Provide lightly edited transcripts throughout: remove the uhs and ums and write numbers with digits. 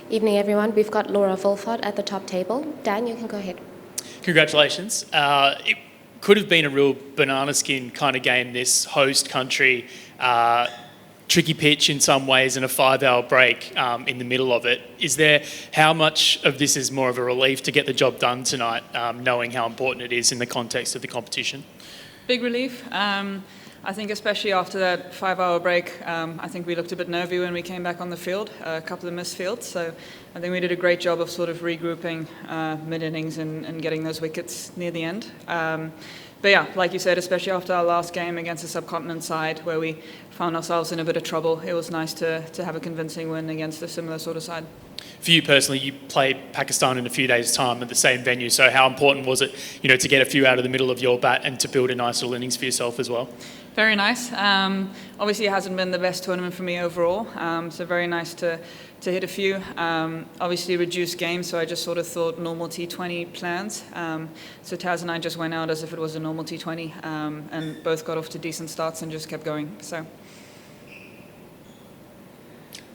Evening, everyone. We've got Laura Wolvaardt at the top table. Dan, you can go ahead. Congratulations. It could have been a real banana skin kind of game, this host country. Tricky pitch in some ways and a 5-hour break in the middle of it. How much of this is more of a relief to get the job done tonight, knowing how important it is in the context of the competition? Big relief. I think especially after that 5-hour break, I think we looked a bit nervy when we came back on the field, a couple of missed fields. So I think we did a great job of sort of regrouping mid-innings and getting those wickets near the end. But yeah, like you said, especially after our last game against the subcontinent side where we found ourselves in a bit of trouble, it was nice to have a convincing win against a similar sort of side. For you personally, you play Pakistan in a few days' time at the same venue, so how important was it, to get a few out of the middle of your bat and to build a nice little innings for yourself as well? Very nice. Obviously, it hasn't been the best tournament for me overall, so very nice to hit a few. Obviously, reduced games, so I just sort of thought normal T20 plans. So Taz and I just went out as if it was a normal T20, and both got off to decent starts and just kept going. So.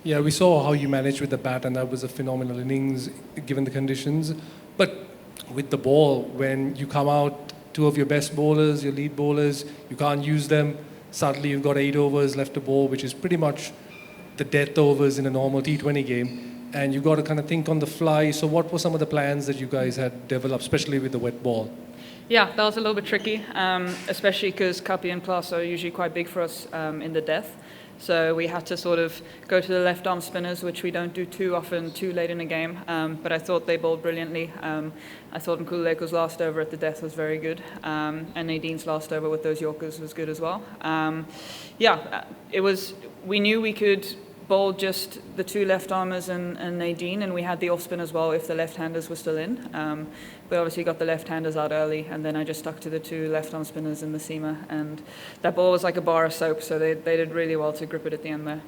Yeah, we saw how you managed with the bat, and that was a phenomenal innings given the conditions. But with the ball, when you come out, two of your best bowlers, your lead bowlers, you can't use them. Suddenly you've got 8 overs left to bowl, which is pretty much the death overs in a normal T20 game. And you've got to kind of think on the fly. So what were some of the plans that you guys had developed, especially with the wet ball? Yeah, that was a little bit tricky, especially because Kapi and Plas are usually quite big for us in the death. So we had to sort of go to the left arm spinners, which we don't do too often, too late in a game. But I thought they bowled brilliantly. I thought Nkuleko's last over at the death was very good. And Nadine's last over with those Yorkers was good as well. We knew we could bowl just the 2 left-armers and Nadine, and we had the off-spin as well if the left-handers were still in. We obviously got the left-handers out early, and then I just stuck to the 2 left-arm spinners in the seamer, and that ball was like a bar of soap, so they did really well to grip it at the end there.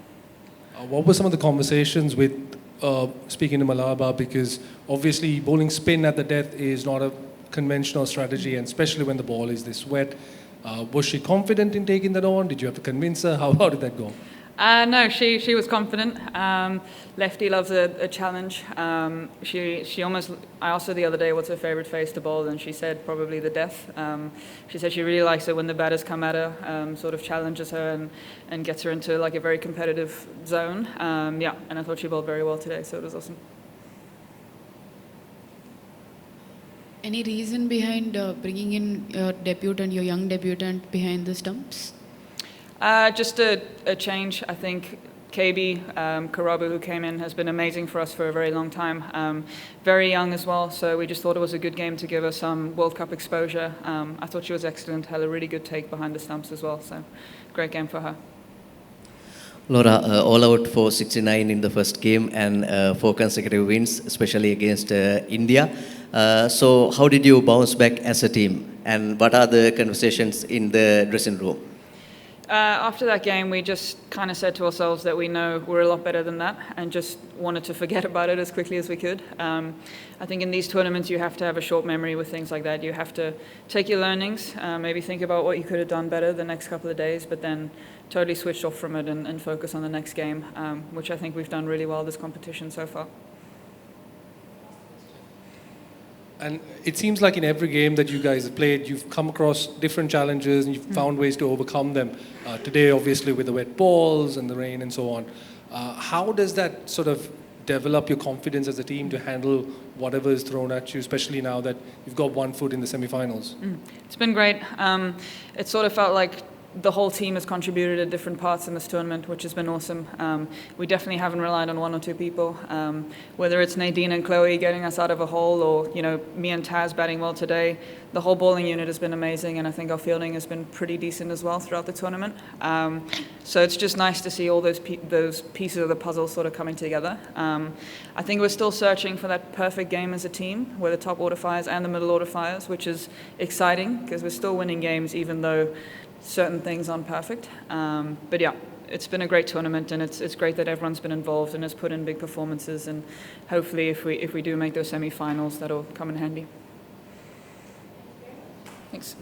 What were some of the conversations with, speaking to Malaba, because obviously bowling spin at the death is not a conventional strategy, and especially when the ball is this wet. Was she confident in taking that on? Did you have to convince her? How did that go? No, she was confident. Lefty loves a challenge. She almost. I asked her the other day what's her favourite face to bowl, and she said probably the death. She said she really likes it when the batters come at her, sort of challenges her and gets her into like a very competitive zone. And I thought she bowled very well today, so it was awesome. Any reason behind bringing in your debutant, your young debutant, behind the stumps? Just a change. I think KB Karabu, who came in, has been amazing for us for a very long time. Very young as well, so we just thought it was a good game to give her some World Cup exposure. I thought she was excellent, had a really good take behind the stumps as well, so great game for her. Laura, all out for 69 in the first game and 4 consecutive wins, especially against India. So how did you bounce back as a team, and what are the conversations in the dressing room? After that game, we just kind of said to ourselves that we know we're a lot better than that and just wanted to forget about it as quickly as we could. I think in these tournaments, you have to have a short memory with things like that. You have to take your learnings, maybe think about what you could have done better the next couple of days, but then totally switch off from it and focus on the next game, which I think we've done really well this competition so far. And it seems like in every game that you guys have played, you've come across different challenges and you've found ways to overcome them. Today, obviously, with the wet balls and the rain and so on. How does that sort of develop your confidence as a team to handle whatever is thrown at you, especially now that you've got one foot in the semi-finals? It's been great. It sort of felt like the whole team has contributed at different parts in this tournament, which has been awesome. We definitely haven't relied on 1 or 2 people. Whether it's Nadine and Chloe getting us out of a hole or, me and Taz batting well today, the whole bowling unit has been amazing, and I think our fielding has been pretty decent as well throughout the tournament. So it's just nice to see all those pieces of the puzzle sort of coming together. I think we're still searching for that perfect game as a team, where the top order fires and the middle order fires, which is exciting because we're still winning games even though certain things aren't perfect. But yeah, it's been a great tournament, and it's great that everyone's been involved and has put in big performances, and hopefully if we do make those semi-finals, that'll come in handy. Thanks.